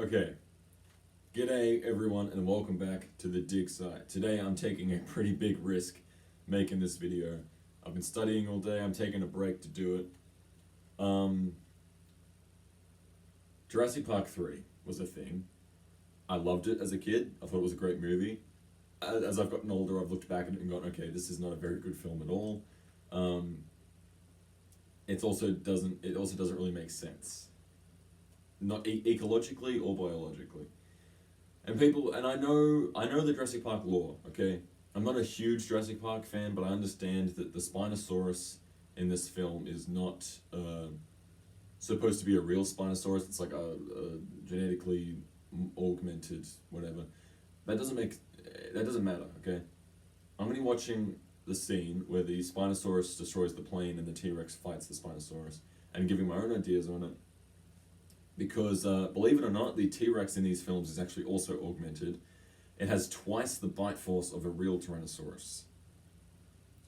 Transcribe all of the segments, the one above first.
Okay, g'day everyone and welcome back to the dig site. Today I'm taking a pretty big risk making this video. I've been studying all day, I'm taking a break to do it. Jurassic Park 3 was a thing. I loved it as a kid, I thought it was a great movie. As I've gotten older, I've looked back at it and gone, okay, this is not a very good film at all. It also doesn't really make sense. Not ecologically or biologically. And I know the Jurassic Park lore, okay? I'm not a huge Jurassic Park fan, but I understand that the Spinosaurus in this film is not supposed to be a real Spinosaurus. It's like a genetically augmented whatever. That doesn't matter, okay? I'm gonna be watching the scene where the Spinosaurus destroys the plane and the T-Rex fights the Spinosaurus and giving my own ideas on it. Because, believe it or not, the T-Rex in these films is actually also augmented. It has twice the bite force of a real Tyrannosaurus.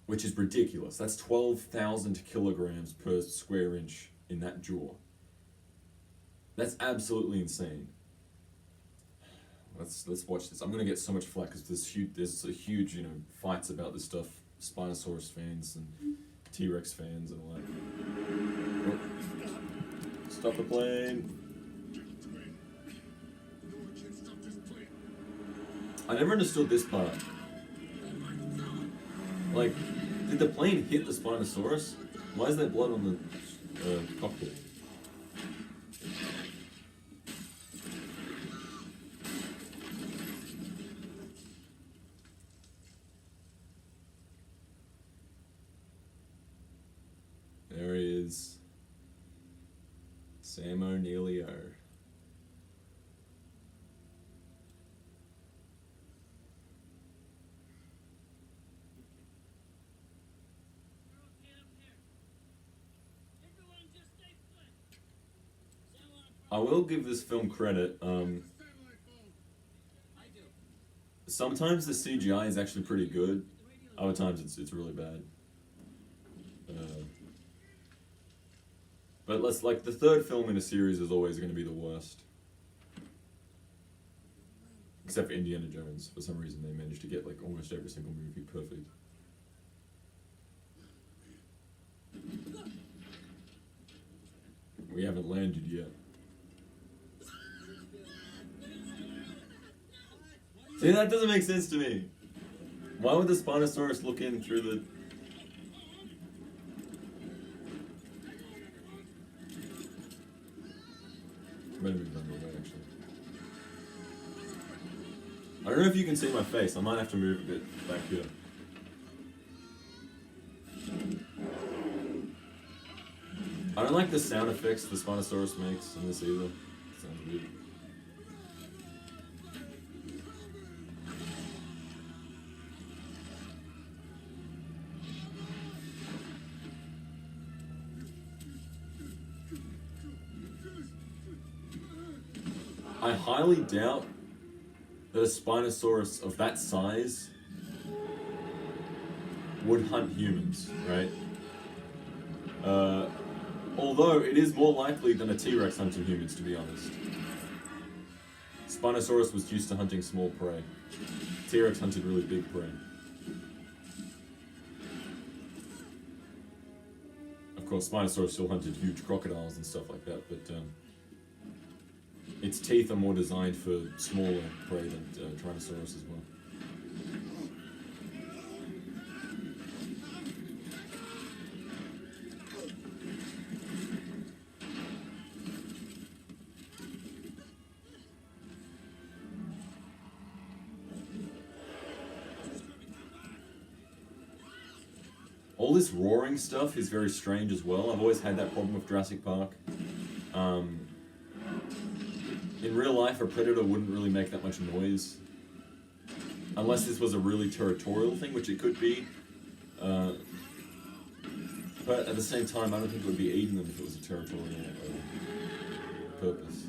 Which is ridiculous. That's 12,000 kilograms per square inch in that jaw. That's absolutely insane. Let's watch this. I'm gonna get so much flack because there's a huge, fights about this stuff. Spinosaurus fans and T-Rex fans and all that. Oh. Stop the plane. I never understood this part. Like, did the plane hit the Spinosaurus? Why is there blood on the cockpit? There he is. Sam O.N.E. I will give this film credit. Sometimes the CGI is actually pretty good. Other times it's really bad. But the third film in a series is always going to be the worst. Except for Indiana Jones. For some reason they managed to get almost every single movie perfect. We haven't landed yet. See, that doesn't make sense to me. Why would the Spinosaurus look in through the... Better move on the way, actually. I don't know if you can see my face. I might have to move a bit back here. I don't like the sound effects the Spinosaurus makes in this either. It sounds weird. I highly doubt that a Spinosaurus of that size would hunt humans, right? Although it is more likely than a T-Rex hunting humans, to be honest. Spinosaurus was used to hunting small prey. T-Rex hunted really big prey. Of course, Spinosaurus still hunted huge crocodiles and stuff like that, but its teeth are more designed for smaller prey than Tyrannosaurus as well. All this roaring stuff is very strange as well. I've always had that problem with Jurassic Park. In real life, a predator wouldn't really make that much noise. Unless this was a really territorial thing, which it could be. But at the same time, I don't think it would be eating them if it was a territorial purpose.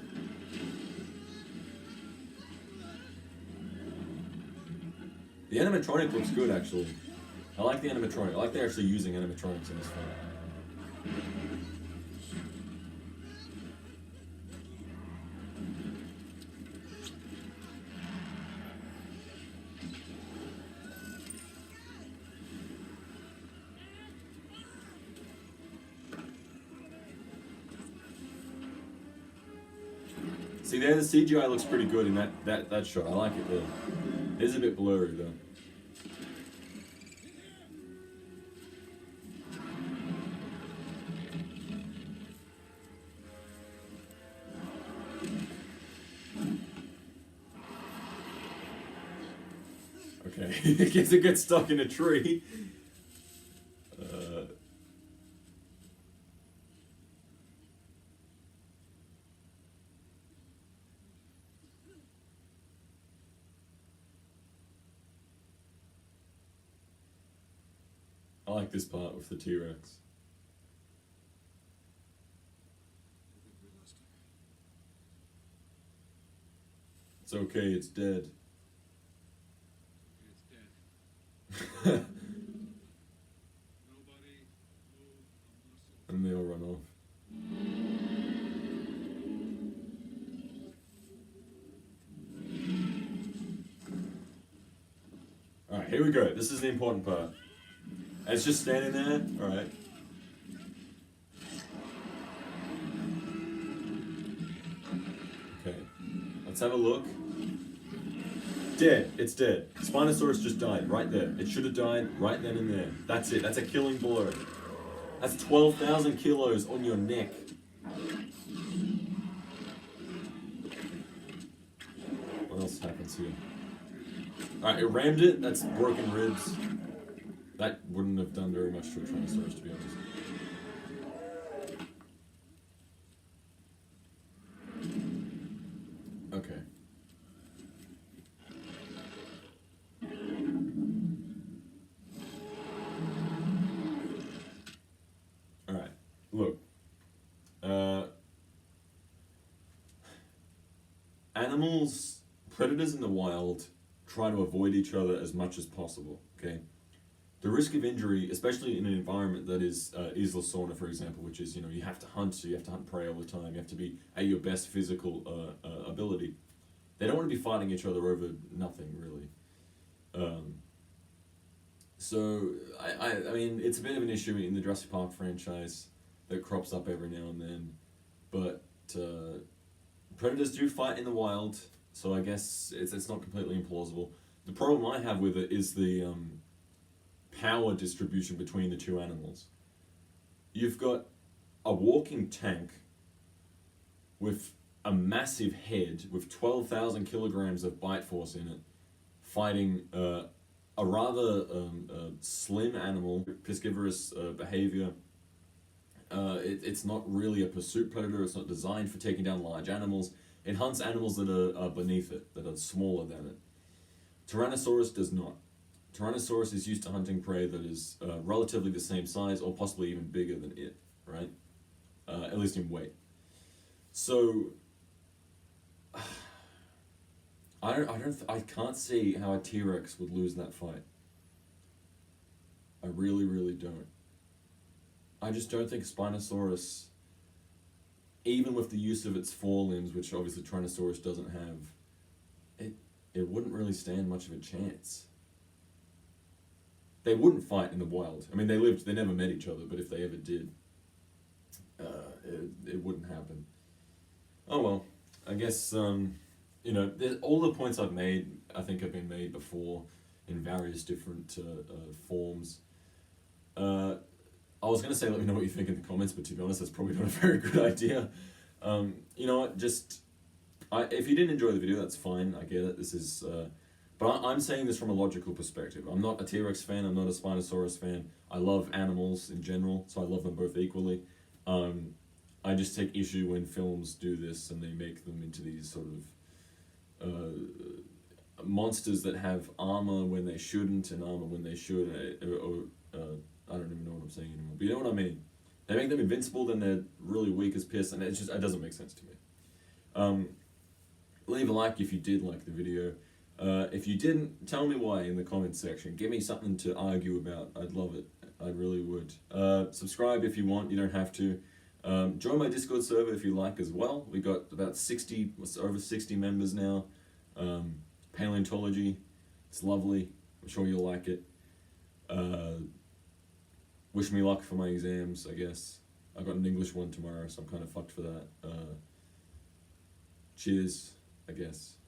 The animatronic looks good, actually. I like the animatronic. I like they're actually using animatronics in this film. See there, the CGI looks pretty good in that shot. I like it there. It is a bit blurry though. Okay, I guess it gets stuck in a tree. I like this part with the T-Rex. It's okay, it's dead. And they all run off. Alright, here we go. This is the important part. And it's just standing there. Alright. Okay. Let's have a look. Dead. It's dead. Spinosaurus just died right there. It should have died right then and there. That's it. That's a killing blow. That's 12,000 kilos on your neck. What else happens here? Alright, it rammed it. That's broken ribs. That wouldn't have done very much to a Tyrannosaurus, to be honest. Okay. Alright, look. Animals, predators in the wild, try to avoid each other as much as possible, okay? The risk of injury, especially in an environment that is Isla Sorna, for example, which is, you have to hunt, so you have to hunt prey all the time, you have to be at your best physical ability. They don't want to be fighting each other over nothing, really. So, I mean, it's a bit of an issue in the Jurassic Park franchise that crops up every now and then, but predators do fight in the wild, so I guess it's not completely implausible. The problem I have with it is the power distribution between the two animals. You've got a walking tank with a massive head with 12,000 kilograms of bite force in it, fighting a rather slim animal, piscivorous behavior. It's not really a pursuit predator. It's not designed for taking down large animals. It hunts animals that are beneath it, that are smaller than it. Tyrannosaurus does not. Tyrannosaurus is used to hunting prey that is relatively the same size or possibly even bigger than it, right? At least in weight. So I can't see how a T-Rex would lose that fight. I really, really don't. I just don't think Spinosaurus, even with the use of its forelimbs, which obviously Tyrannosaurus doesn't have, it wouldn't really stand much of a chance. They wouldn't fight in the wild. I mean, they never met each other, but if they ever did, it wouldn't happen. Oh well, I guess, all the points I've made, I think have been made before in various different forms. I was going to say let me know what you think in the comments, but to be honest, that's probably not a very good idea. You know what, if you didn't enjoy the video, that's fine, I get it. This is, but I'm saying this from a logical perspective. I'm not a T-Rex fan, I'm not a Spinosaurus fan. I love animals in general, so I love them both equally. I just take issue when films do this and they make them into these sort of monsters that have armor when they shouldn't and armor when they should, I don't even know what I'm saying anymore, but you know what I mean. They make them invincible, then they're really weak as piss, and it doesn't make sense to me. Leave a like if you did like the video. If you didn't, tell me why in the comments section. Give me something to argue about. I'd love it. I really would. Subscribe if you want. You don't have to. Join my Discord server if you like as well. We got about over 60 members now. Paleontology. It's lovely. I'm sure you'll like it. Wish me luck for my exams, I guess. I got an English one tomorrow, so I'm kind of fucked for that. cheers, I guess.